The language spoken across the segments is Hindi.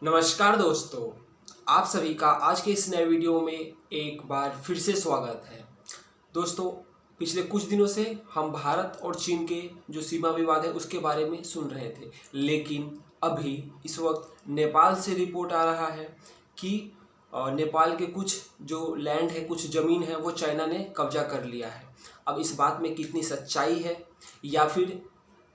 नमस्कार दोस्तों, आप सभी का आज के इस नए वीडियो में एक बार फिर से स्वागत है। दोस्तों, पिछले कुछ दिनों से हम भारत और चीन के जो सीमा विवाद है उसके बारे में सुन रहे थे, लेकिन अभी इस वक्त नेपाल से रिपोर्ट आ रहा है कि नेपाल के कुछ जो लैंड है, कुछ ज़मीन है, वो चाइना ने कब्जा कर लिया है। अब इस बात में कितनी सच्चाई है, या फिर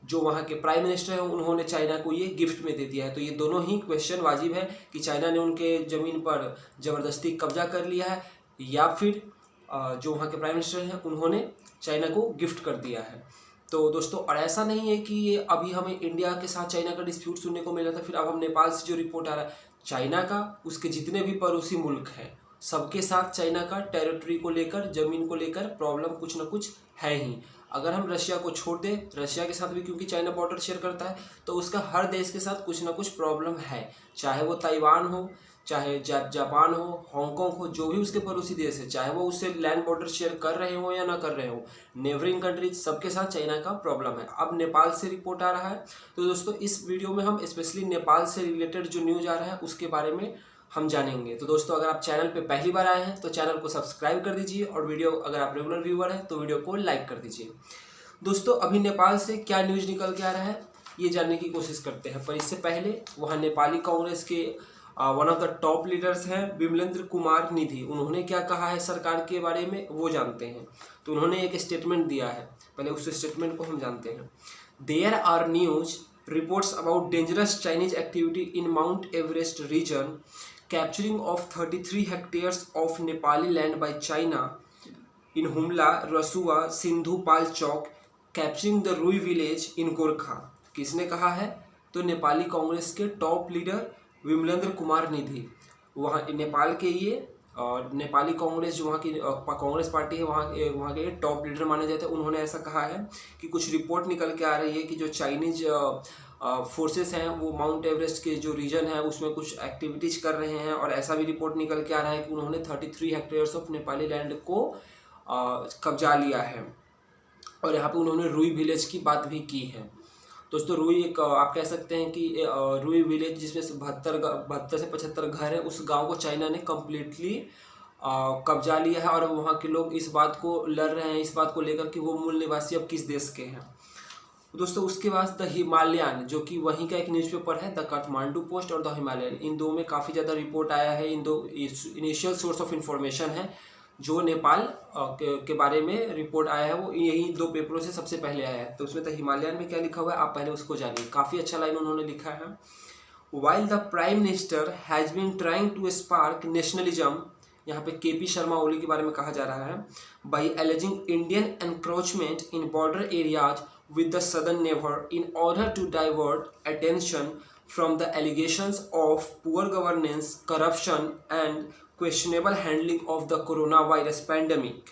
जो वहाँ के प्राइम मिनिस्टर हैं उन्होंने चाइना को ये गिफ्ट में दे दिया है, तो ये दोनों ही क्वेश्चन वाजिब है कि चाइना ने उनके ज़मीन पर ज़बरदस्ती कब्जा कर लिया है या फिर जो वहाँ के प्राइम मिनिस्टर हैं उन्होंने चाइना को गिफ्ट कर दिया है। तो दोस्तों, और ऐसा नहीं है कि ये अभी हमें इंडिया के साथ चाइना का डिस्प्यूट सुनने को मिला था, फिर अब हम नेपाल से जो रिपोर्ट आ रहा है, चाइना का, उसके जितने भी पड़ोसी मुल्क हैं सबके साथ चाइना का टेरिटरी को लेकर, ज़मीन को लेकर प्रॉब्लम कुछ ना कुछ है ही। अगर हम रशिया को छोड़ दें, रशिया के साथ भी क्योंकि चाइना बॉर्डर शेयर करता है, तो उसका हर देश के साथ कुछ ना कुछ प्रॉब्लम है, चाहे वो ताइवान हो, चाहे जापान हो, हांगकांग हो, जो भी उसके पड़ोसी देश है, चाहे वो उससे लैंड बॉर्डर शेयर कर रहे हो या ना कर रहे हो, नेबरिंग कंट्रीज, सबके साथ चाइना का प्रॉब्लम है। अब नेपाल से रिपोर्ट आ रहा है, तो दोस्तों इस वीडियो में हम स्पेशली नेपाल से रिलेटेड जो न्यूज़ आ रहा है उसके बारे में हम जानेंगे। तो दोस्तों, अगर आप चैनल पे पहली बार आए हैं तो चैनल को सब्सक्राइब कर दीजिए, और वीडियो अगर आप रेगुलर व्यूअर हैं तो वीडियो को लाइक कर दीजिए। दोस्तों, अभी नेपाल से क्या न्यूज़ निकल के आ रहा है ये जानने की कोशिश करते हैं, पर इससे पहले वहाँ नेपाली कांग्रेस के one of the top leaders हैं विमलेंद्र कुमार निधि, उन्होंने क्या कहा है सरकार के बारे में वो जानते हैं। तो उन्होंने एक स्टेटमेंट दिया है, पहले उस स्टेटमेंट को हम जानते हैं। There are news reports about dangerous Chinese activity in Mount Everest region, capturing of 33 hectares of Nepali land by China in Humla, Rasuwa, Sindhupalchok, capturing the Rui village in Gorkha. किसने कहा है? तो नेपाली कांग्रेस के टॉप लीडर विमलेंद्र कुमार निधि, वहाँ नेपाल के ये नेपाली कांग्रेस जो वहाँ की कांग्रेस पार्टी है, वहाँ के टॉप लीडर माने जाते हैं। उन्होंने ऐसा कहा है कि कुछ रिपोर्ट निकल के आ रही है कि जो चाइनीज फोर्सेस हैं वो माउंट एवरेस्ट के जो रीजन है उसमें कुछ एक्टिविटीज़ कर रहे हैं, और ऐसा भी रिपोर्ट निकल के आ रहा है कि उन्होंने 33 हेक्टेयर्स ऑफ नेपाली लैंड को कब्जा लिया है, और यहाँ पे उन्होंने रुई विलेज की बात भी की है। दोस्तों, रुई एक आप कह सकते हैं कि रुई विलेज जिसमें से 72 से 75 घर है, उस गांव को चाइना ने कम्प्लीटली कब्जा लिया है, और वहाँ के लोग इस बात को लड़ रहे हैं, इस बात को लेकर कि वो मूल निवासी अब किस देश के हैं। दोस्तों, उसके बाद द हिमालयन, जो कि वहीं का एक न्यूज़पेपर है, द काठमांडू पोस्ट और द हिमालयन, इन दो में काफ़ी ज़्यादा रिपोर्ट आया है। इन दो इनिशियल सोर्स ऑफ इंफॉर्मेशन है जो नेपाल के बारे में रिपोर्ट आया है, वो यही दो पेपरों से सबसे पहले आया है। तो उसमें द हिमालयन में क्या लिखा हुआ है आप पहले उसको जानिए, काफ़ी अच्छा लाइन उन्होंने लिखा है। While the prime minister has been trying to spark nationalism, यहाँ पे केपी शर्मा ओली के बारे में कहा जा रहा है, by aliasing Indian encroachment in border areas with the southern neighbor in order to divert attention from the allegations of poor governance, corruption and questionable handling of the coronavirus pandemic.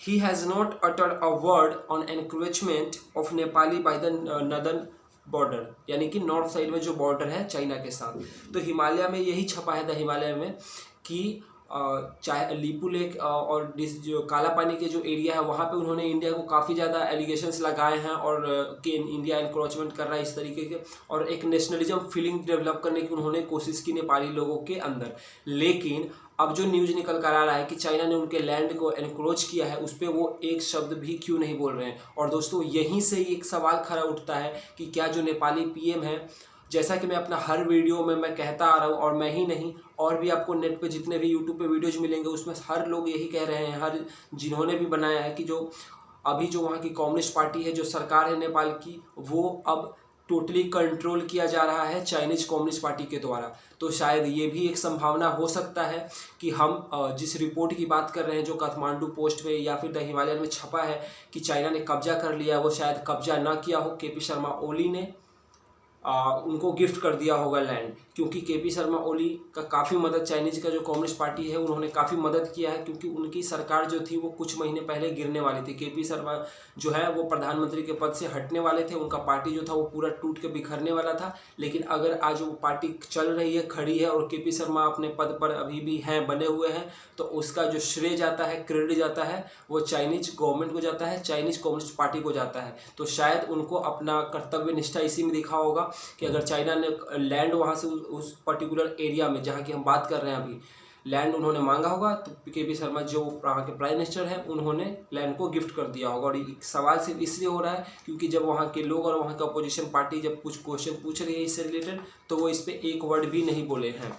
He has not uttered a word on encroachment of Nepali by the northern border, यानी कि नॉर्थ साइड में जो बॉर्डर है चाइना के साथ। तो हिमालय में यही छपा है द हिमालय में कि चाहे लिपू लेक और जो काला पानी के जो एरिया है वहाँ पे उन्होंने इंडिया को काफ़ी ज़्यादा एलिगेशंस लगाए हैं, और कि इंडिया इंक्रोचमेंट कर रहा है इस तरीके के, और एक नेशनलिज्म फीलिंग डेवलप करने की उन्होंने कोशिश की नेपाली लोगों के अंदर। लेकिन अब जो न्यूज़ निकल कर आ रहा है कि चाइना ने उनके लैंड को एनक्रोच किया है, उस पर वो एक शब्द भी क्यों नहीं बोल रहे हैं। और दोस्तों, यहीं से एक सवाल खड़ा उठता है कि क्या जो नेपाली पीएम है, जैसा कि मैं अपना हर वीडियो में मैं कहता आ रहा हूँ, और मैं ही नहीं, और भी आपको नेट पे जितने भी यूट्यूब पे वीडियोज मिलेंगे उसमें हर लोग यही कह रहे हैं, हर जिन्होंने भी बनाया है, कि जो अभी जो वहाँ की कम्युनिस्ट पार्टी है, जो सरकार है नेपाल की, वो अब टोटली कंट्रोल किया जा रहा है चाइनीज कम्युनिस्ट पार्टी के द्वारा। तो शायद ये भी एक संभावना हो सकता है कि हम जिस रिपोर्ट की बात कर रहे हैं जो काठमांडू पोस्ट में या फिर द हिमालयन में छपा है कि चाइना ने कब्जा कर लिया, वो शायद कब्जा ना किया हो, केपी शर्मा ओली ने उनको गिफ्ट कर दिया होगा लैंड, क्योंकि केपी शर्मा ओली का काफ़ी मदद, चाइनीज का जो कम्युनिस्ट पार्टी है उन्होंने काफ़ी मदद किया है, क्योंकि उनकी सरकार जो थी वो कुछ महीने पहले गिरने वाली थी। केपी शर्मा जो है वो प्रधानमंत्री के पद से हटने वाले थे, उनका पार्टी जो था वो पूरा टूट के बिखरने वाला था। लेकिन अगर आज वो पार्टी चल रही है, खड़ी है, और केपी शर्मा अपने पद पर अभी भी हैं, बने हुए हैं, तो उसका जो श्रेय जाता है, क्रेडिट जाता है, वो चाइनीज गवर्नमेंट को जाता है, चाइनीज कम्युनिस्ट पार्टी को जाता है। तो शायद उनको अपना कर्तव्य निष्ठा इसी में दिखा होगा कि अगर चाइना ने लैंड वहाँ से उस पर्टिकुलर एरिया में जहाँ की हम बात कर रहे हैं अभी लैंड उन्होंने मांगा होगा, तो के.पी. शर्मा जो वहाँ के प्राइम मिनिस्टर हैं उन्होंने लैंड को गिफ्ट कर दिया होगा। और सवाल सिर्फ इसलिए हो रहा है क्योंकि जब वहाँ के लोग और वहाँ का अपोजिशन पार्टी जब कुछ क्वेश्चन पूछ रही है इससे रिलेटेड, तो वो इस पर एक वर्ड भी नहीं बोले हैं।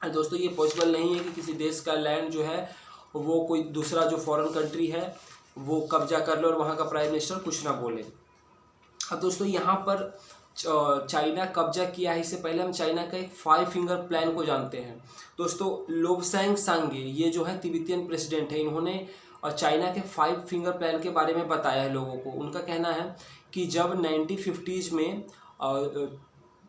दोस्तों ये पॉसिबल नहीं है कि किसी देश का लैंड जो है वो कोई दूसरा जो फॉरेन कंट्री है वो कब्जा कर ले और वहाँ का प्राइम मिनिस्टर कुछ ना बोले। अब दोस्तों यहाँ पर चाइना कब्जा किया है, इससे पहले हम चाइना का एक 5 फिंगर प्लान को जानते हैं। दोस्तों लोबसांग सांगे ये जो है तिब्बतियन प्रेसिडेंट है, इन्होंने चाइना के 5 फिंगर प्लान के बारे में बताया है लोगों को। उनका कहना है कि जब 1950s में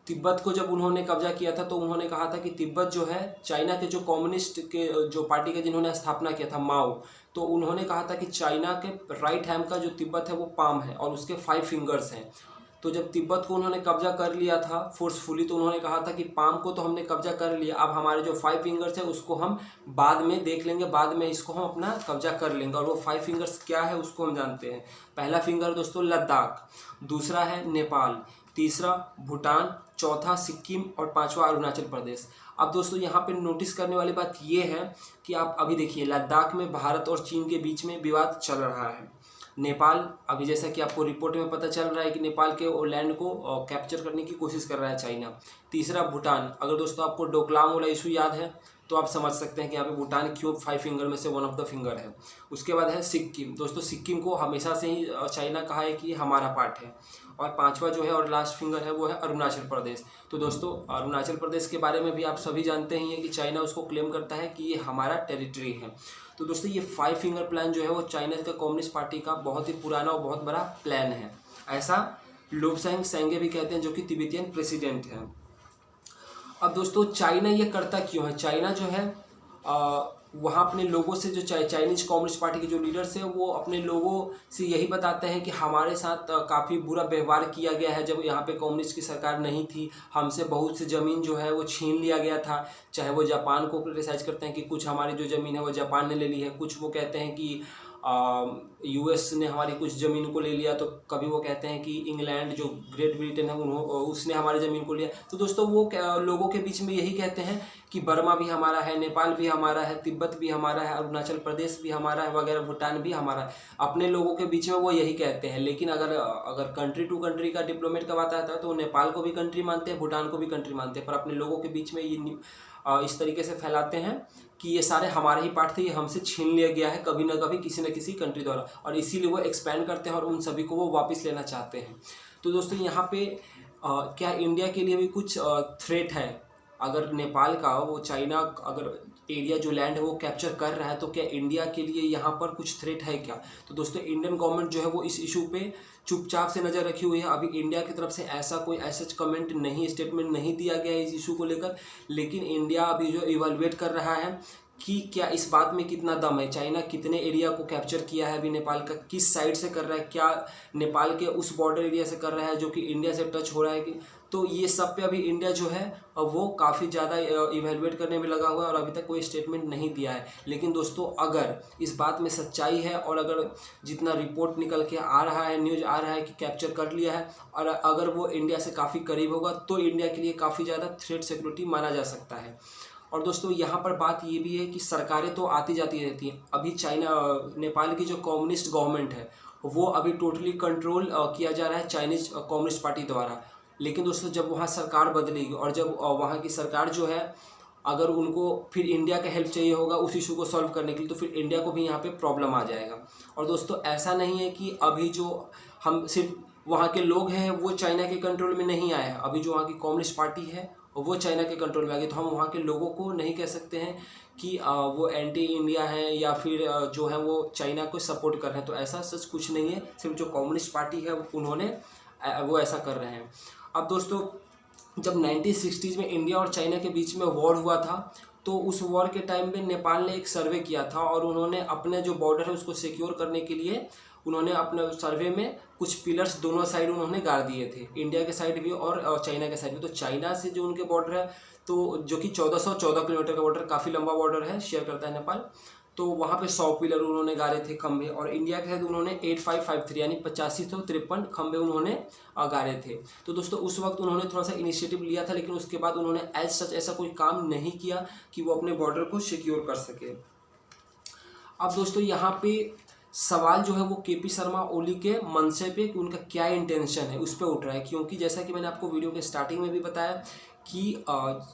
तिब्बत को जब उन्होंने कब्जा किया था तो उन्होंने कहा था कि तिब्बत जो है चाइना के जो कम्युनिस्ट के जो पार्टी के जिन्होंने स्थापना किया था माओ, तो उन्होंने कहा था कि चाइना के राइट हैंड का जो तिब्बत है वो पाम है और उसके 5 फिंगर्स हैं। तो जब तिब्बत को उन्होंने कब्जा कर लिया था फोर्सफुली, तो उन्होंने कहा था कि पाम को तो हमने कब्जा कर लिया, अब हमारे जो 5 फिंगर्स है उसको हम बाद में देख लेंगे, बाद में इसको हम अपना कब्जा कर लेंगे। और वो 5 फिंगर्स क्या है उसको हम जानते हैं। पहला फिंगर दोस्तों लद्दाख, दूसरा है नेपाल, तीसरा भूटान, चौथा सिक्किम और पांचवा अरुणाचल प्रदेश। अब दोस्तों यहाँ पे नोटिस करने वाली बात ये है कि आप अभी देखिए लद्दाख में भारत और चीन के बीच में विवाद चल रहा है। नेपाल अभी जैसा कि आपको रिपोर्ट में पता चल रहा है कि नेपाल के लैंड को कैप्चर करने की कोशिश कर रहा है चाइना। तीसरा भूटान, अगर दोस्तों आपको डोकलाम वाला इशू याद है तो आप समझ सकते हैं कि यहाँ पे भूटान क्यों 5 फिंगर में से 1 ऑफ द फिंगर है। उसके बाद है सिक्किम। दोस्तों सिक्किम को हमेशा से ही चाइना कहा है कि हमारा पार्ट है। और पांचवा जो है और लास्ट फिंगर है वो है अरुणाचल प्रदेश। तो दोस्तों अरुणाचल प्रदेश के बारे में भी आप सभी जानते ही हैं कि चाइना उसको क्लेम करता है कि ये हमारा टेरिटरी है। तो दोस्तों ये 5 फिंगर प्लान जो है वो चाइना का कम्युनिस्ट पार्टी का बहुत ही पुराना और बहुत बड़ा प्लान है, ऐसा लोबसांग सांगे भी कहते हैं जो कि तिब्बतियन प्रेसिडेंट हैं। अब दोस्तों चाइना ये करता क्यों है? चाइना जो है वहाँ अपने लोगों से जो चाइनीज कम्युनिस्ट पार्टी के जो लीडर्स हैं वो अपने लोगों से यही बताते हैं कि हमारे साथ काफ़ी बुरा व्यवहार किया गया है। जब यहाँ पे कम्युनिस्ट की सरकार नहीं थी हमसे बहुत सी ज़मीन जो है वो छीन लिया गया था। चाहे वो जापान को क्रिटिसाइज करते हैं कि कुछ हमारी जो ज़मीन है वो जापान ने ले ली है, कुछ वो कहते हैं कि यूएस ने हमारी कुछ ज़मीन को ले लिया, तो कभी वो कहते हैं कि इंग्लैंड जो ग्रेट ब्रिटेन है उसने हमारी ज़मीन को लिया। तो दोस्तों वो लोगों के बीच में यही कहते हैं कि बर्मा भी हमारा है, नेपाल भी हमारा है, तिब्बत भी हमारा है, अरुणाचल प्रदेश भी हमारा है वगैरह, भूटान भी हमारा है। अपने लोगों के बीच में वो यही कहते हैं। लेकिन अगर कंट्री टू कंट्री का डिप्लोमेट का बात आता है तो नेपाल को भी कंट्री मानते हैं, भूटान को भी कंट्री मानते हैं, पर अपने लोगों के बीच में ये इस तरीके से फैलाते हैं कि ये सारे हमारे ही पार्ट थे, ये हमसे छीन लिया गया है कभी ना कभी किसी न किसी कंट्री द्वारा, और इसीलिए वो एक्सपैंड करते हैं और उन सभी को वो वापस लेना चाहते हैं। तो दोस्तों यहाँ पे क्या इंडिया के लिए भी कुछ थ्रेट है? अगर नेपाल का वो चाइना अगर एरिया जो लैंड है वो कैप्चर कर रहा है तो क्या इंडिया के लिए यहाँ पर कुछ थ्रेट है क्या? तो दोस्तों इंडियन गवर्नमेंट जो है वो इस इशू पे चुपचाप से नज़र रखी हुई है। अभी इंडिया की तरफ से ऐसा कोई ऐसा कमेंट नहीं, स्टेटमेंट नहीं दिया गया है इस इशू को लेकर, लेकिन इंडिया अभी जो इवैल्यूएट कर रहा है कि क्या इस बात में कितना दम है, चाइना कितने एरिया को कैप्चर किया है अभी नेपाल का, किस साइड से कर रहा है, क्या नेपाल के उस बॉर्डर एरिया से कर रहा है जो कि इंडिया से टच हो रहा है कि, तो ये सब पे अभी इंडिया जो है वो काफ़ी ज़्यादा इवैल्यूएट करने में लगा हुआ है और अभी तक कोई स्टेटमेंट नहीं दिया है। लेकिन दोस्तों अगर इस बात में सच्चाई है और अगर जितना रिपोर्ट निकल के आ रहा है, न्यूज़ आ रहा है कि कैप्चर कर लिया है और अगर वो इंडिया से काफ़ी करीब होगा तो इंडिया के लिए काफ़ी ज़्यादा थ्रेट सिक्योरिटी माना जा सकता है। और दोस्तों यहाँ पर बात ये भी है कि सरकारें तो आती जाती रहती हैं। अभी नेपाल की जो कम्युनिस्ट गवर्नमेंट है वो अभी टोटली कंट्रोल किया जा रहा है चाइनीज कम्युनिस्ट पार्टी द्वारा। लेकिन दोस्तों जब वहाँ सरकार बदलेगी और जब वहाँ की सरकार जो है अगर उनको फिर इंडिया का हेल्प चाहिए होगा उस इशू को सॉल्व करने के लिए, तो फिर इंडिया को भी यहाँ पे प्रॉब्लम आ जाएगा। और दोस्तों ऐसा नहीं है कि अभी जो हम सिर्फ वहाँ के लोग हैं वो चाइना के कंट्रोल में नहीं आए हैं, अभी जो वहाँ की कम्युनिस्ट पार्टी है वो चाइना के कंट्रोल में आ गई। तो हम वहाँ के लोगों को नहीं कह सकते हैं कि वो एंटी इंडिया हैं या फिर जो है वो चाइना को सपोर्ट कर रहे हैं। तो ऐसा सच कुछ नहीं है, सिर्फ जो कम्युनिस्ट पार्टी है उन्होंने वो ऐसा कर रहे हैं। अब दोस्तों जब 1960s में इंडिया और चाइना के बीच में वॉर हुआ था तो उस वॉर के टाइम में नेपाल ने एक सर्वे किया था और उन्होंने अपने जो बॉर्डर है उसको सिक्योर करने के लिए उन्होंने अपने सर्वे में कुछ पिलर्स दोनों साइड उन्होंने गाड़ दिए थे, इंडिया के साइड भी और चाइना के साइड भी। तो चाइना से जो उनके बॉर्डर है तो जो कि 1414 किलोमीटर का बॉर्डर, काफ़ी लंबा बॉर्डर है, शेयर करता है नेपाल। तो वहाँ पे 100 पिलर उन्होंने गाड़े थे खंभे, और इंडिया के तहत उन्होंने 8553 यानी 8553 खंभे उन्होंने गाड़े थे। तो दोस्तों उस वक्त उन्होंने थोड़ा सा इनिशिएटिव लिया था, लेकिन उसके बाद उन्होंने एज सच ऐसा कोई काम नहीं किया कि वो अपने बॉर्डर को सिक्योर कर सके। अब दोस्तों यहाँ पे सवाल जो है वो केपी शर्मा ओली के मंशे पे कि उनका क्या इंटेंशन है उस पर उठ रहा है, क्योंकि जैसा कि मैंने आपको वीडियो के स्टार्टिंग में भी बताया कि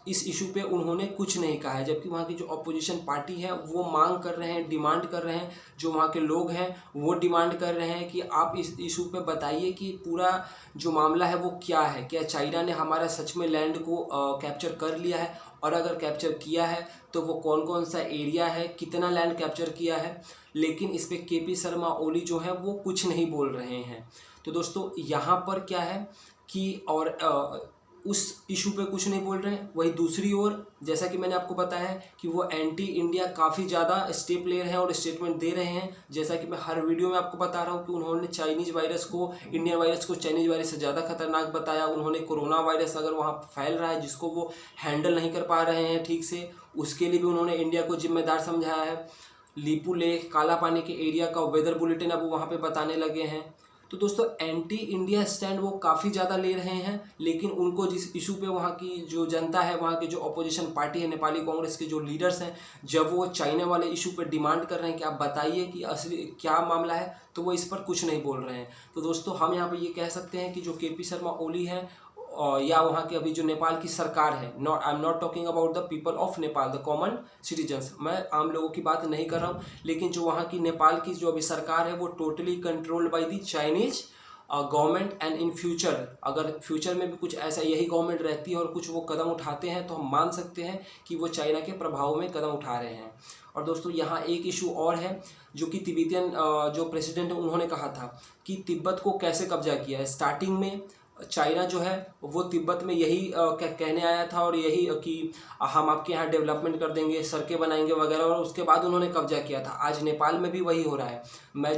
इस इशू पे उन्होंने कुछ नहीं कहा है, जबकि वहाँ की जो अपोजिशन पार्टी है वो मांग कर रहे हैं, डिमांड कर रहे हैं, जो वहाँ के लोग हैं वो डिमांड कर रहे हैं कि आप इस इशू पे बताइए कि पूरा जो मामला है वो क्या है, क्या चाइना ने हमारा सच में लैंड को कैप्चर कर लिया है, और अगर कैप्चर किया है तो वो कौन कौन सा एरिया है, कितना लैंड कैप्चर किया है। लेकिन इस पर केपी शर्मा ओली जो है वो कुछ नहीं बोल रहे हैं। तो दोस्तों यहाँ पर क्या है कि और उस इशू पे कुछ नहीं बोल रहे हैं, वही दूसरी ओर जैसा कि मैंने आपको बताया है कि वो एंटी इंडिया काफ़ी ज़्यादा स्टेप ले रहे हैं और स्टेटमेंट दे रहे हैं। जैसा कि मैं हर वीडियो में आपको बता रहा हूँ कि उन्होंने चाइनीज़ वायरस को, इंडियन वायरस को चाइनीज़ वायरस से ज़्यादा खतरनाक बताया। उन्होंने कोरोना वायरस अगर वहाँ फैल रहा है जिसको वो हैंडल नहीं कर पा रहे हैं ठीक से, उसके लिए भी उन्होंने इंडिया को जिम्मेदार समझाया है। लीपू लेक, काला पानी के एरिया का वेदर बुलेटिन अब वहाँ पे बताने लगे हैं। तो दोस्तों एंटी इंडिया स्टैंड वो काफ़ी ज़्यादा ले रहे हैं, लेकिन उनको जिस इशू पे वहाँ की जो जनता है, वहाँ की जो अपोजिशन पार्टी है, नेपाली कांग्रेस के जो लीडर्स हैं, जब वो चाइना वाले इशू पे डिमांड कर रहे हैं कि आप बताइए कि असली क्या मामला है, तो वो इस पर कुछ नहीं बोल रहे हैं। तो दोस्तों हम यहाँ पे ये कह सकते हैं कि जो केपी शर्मा ओली है या वहाँ की अभी जो नेपाल की सरकार है, I am not talking about the people of Nepal, the common citizens, मैं आम लोगों की बात नहीं कर रहा हूँ, लेकिन जो वहाँ की नेपाल की जो अभी सरकार है वो totally controlled by the Chinese government. And in future अगर फ्यूचर में भी कुछ ऐसा यही गवर्नमेंट रहती है और कुछ वो कदम उठाते हैं तो हम मान सकते हैं कि वो चाइना के प्रभाव में कदम उठा रहे हैं। और दोस्तों यहाँ एक इशू और है जो कि तिब्बतियन जो प्रेसिडेंट है उन्होंने कहा था कि तिब्बत को कैसे कब्जा किया है। स्टार्टिंग में चाइना जो है वो तिब्बत में यही कहने आया था और यही कि हम आपके यहाँ डेवलपमेंट कर देंगे, सड़कें बनाएंगे वगैरह, और उसके बाद उन्होंने कब्जा किया था। आज नेपाल में भी वही हो रहा है। मैं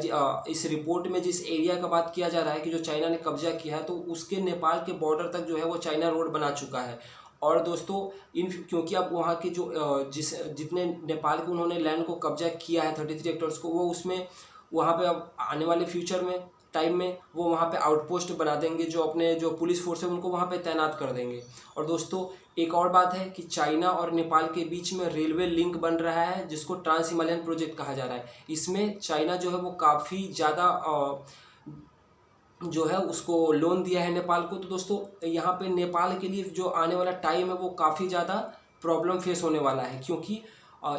इस रिपोर्ट में जिस एरिया का बात किया जा रहा है कि जो चाइना ने कब्जा किया है, तो उसके नेपाल के बॉर्डर तक जो है वो चाइना रोड बना चुका है। और दोस्तों क्योंकि अब वहाँ के जो जितने नेपाल के उन्होंने लैंड को कब्जा किया है 33 हेक्टर्स को, वो उसमें वहाँ पे अब आने वाले फ्यूचर में टाइम में वो वहाँ पे आउटपोस्ट बना देंगे, जो अपने जो पुलिस फोर्स है उनको वहाँ पे तैनात कर देंगे। और दोस्तों एक और बात है कि चाइना और नेपाल के बीच में रेलवे लिंक बन रहा है जिसको ट्रांस हिमालयन प्रोजेक्ट कहा जा रहा है। इसमें चाइना जो है वो काफ़ी ज़्यादा जो है उसको लोन दिया है नेपाल को। तो दोस्तों यहाँ पे नेपाल के लिए जो आने वाला टाइम है वो काफ़ी ज़्यादा प्रॉब्लम फेस होने वाला है, क्योंकि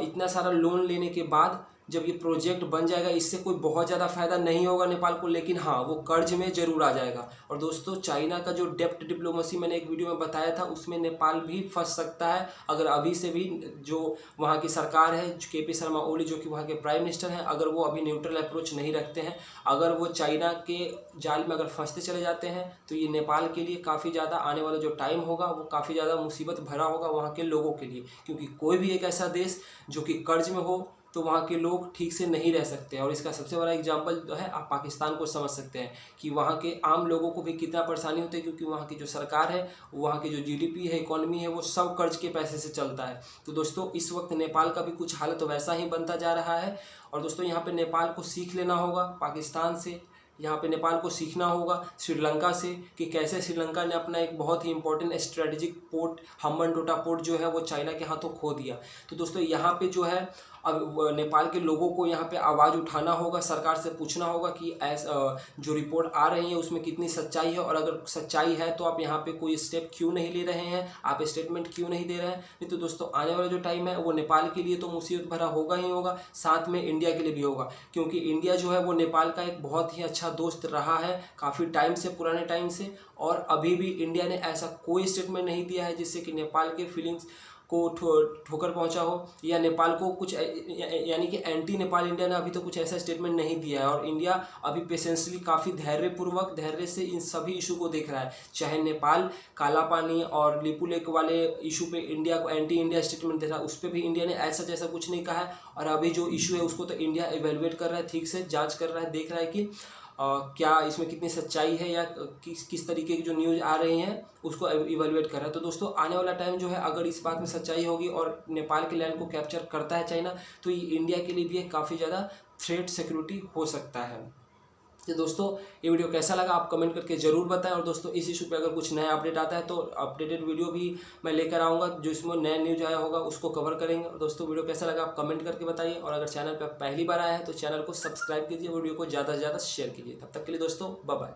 इतना सारा लोन लेने के बाद जब ये प्रोजेक्ट बन जाएगा इससे कोई बहुत ज़्यादा फ़ायदा नहीं होगा नेपाल को, लेकिन हाँ वो कर्ज में ज़रूर आ जाएगा। और दोस्तों चाइना का जो डेप्ट डिप्लोमेसी मैंने एक वीडियो में बताया था उसमें नेपाल भी फंस सकता है अगर अभी से भी जो वहाँ की सरकार है, केपी शर्मा ओली जो कि वहाँ के प्राइम मिनिस्टर हैं, अगर वो अभी न्यूट्रल अप्रोच नहीं रखते हैं, अगर वो चाइना के जाल में अगर फंसते चले जाते हैं, तो ये नेपाल के लिए काफ़ी ज़्यादा आने वाला जो टाइम होगा वो काफ़ी ज़्यादा मुसीबत भरा होगा वहाँ के लोगों के लिए। क्योंकि कोई भी एक ऐसा देश जो कि कर्ज में हो तो वहाँ के लोग ठीक से नहीं रह सकते हैं। और इसका सबसे बड़ा एग्जांपल जो है आप पाकिस्तान को समझ सकते हैं कि वहाँ के आम लोगों को भी कितना परेशानी होती है, क्योंकि वहाँ की जो सरकार है, वहाँ की जो जीडीपी है, इकोनॉमी है, वो सब कर्ज के पैसे से चलता है। तो दोस्तों इस वक्त नेपाल का भी कुछ हालत वैसा ही बनता जा रहा है। और दोस्तों यहाँ पर नेपाल को सीख लेना होगा पाकिस्तान से, यहाँ पे नेपाल को सीखना होगा श्रीलंका से कि कैसे श्रीलंका ने अपना एक बहुत ही important strategic port Hambantota port जो है वो चाइना के हाथों खो दिया। तो दोस्तों यहाँ पे जो है अब नेपाल के लोगों को यहाँ पे आवाज़ उठाना होगा, सरकार से पूछना होगा कि जो रिपोर्ट आ रही है उसमें कितनी सच्चाई है, और अगर सच्चाई है तो आप यहाँ पे कोई स्टेप क्यों नहीं ले रहे हैं, आप स्टेटमेंट क्यों नहीं दे रहे हैं। नहीं तो दोस्तों आने वाला जो टाइम है वो नेपाल के लिए तो मुसीबत भरा होगा ही होगा, साथ में इंडिया के लिए भी होगा, क्योंकि इंडिया जो है वो नेपाल का एक बहुत ही अच्छा दोस्त रहा है काफ़ी टाइम से, पुराने टाइम से। और अभी भी इंडिया ने ऐसा कोई स्टेटमेंट नहीं दिया है जिससे कि नेपाल के फीलिंग्स को ठोकर पहुंचा हो, या नेपाल को कुछ यानी कि एंटी नेपाल इंडिया ने अभी तो कुछ ऐसा स्टेटमेंट नहीं दिया है। और इंडिया अभी पेशेंसली काफ़ी धैर्य से इन सभी इशू को देख रहा है। चाहे नेपाल काला पानी और लिपू लेक वाले इशू पे इंडिया को एंटी इंडिया स्टेटमेंट दे रहा है, उस पर भी इंडिया ने ऐसा जैसा कुछ नहीं कहा है। और अभी जो इशू है उसको तो इंडिया इवेलुएट कर रहा है, ठीक से जाँच कर रहा है, देख रहा है कि क्या इसमें कितनी सच्चाई है या किस तरीके की जो न्यूज़ आ रही हैं उसको इवैल्यूएट कर रहा है। तो दोस्तों आने वाला टाइम जो है अगर इस बात में सच्चाई होगी और नेपाल के लैंड को कैप्चर करता है चाइना, तो ये इंडिया के लिए भी काफ़ी ज़्यादा थ्रेट सिक्योरिटी हो सकता है। तो दोस्तों ये वीडियो कैसा लगा आप कमेंट करके ज़रूर बताएं। और दोस्तों इस इशू पे अगर कुछ नया अपडेट आता है तो अपडेटेड वीडियो भी मैं लेकर आऊँगा, जो इसमें नया न्यूज़ आया होगा उसको कवर करेंगे। और दोस्तों वीडियो कैसा लगा आप कमेंट करके बताइए, और अगर चैनल पर पहली बार आया है तो चैनल को सब्सक्राइब कीजिए, वीडियो को ज़्यादा से ज़्यादा शेयर कीजिए। तब तक के लिए दोस्तों बाय बाय।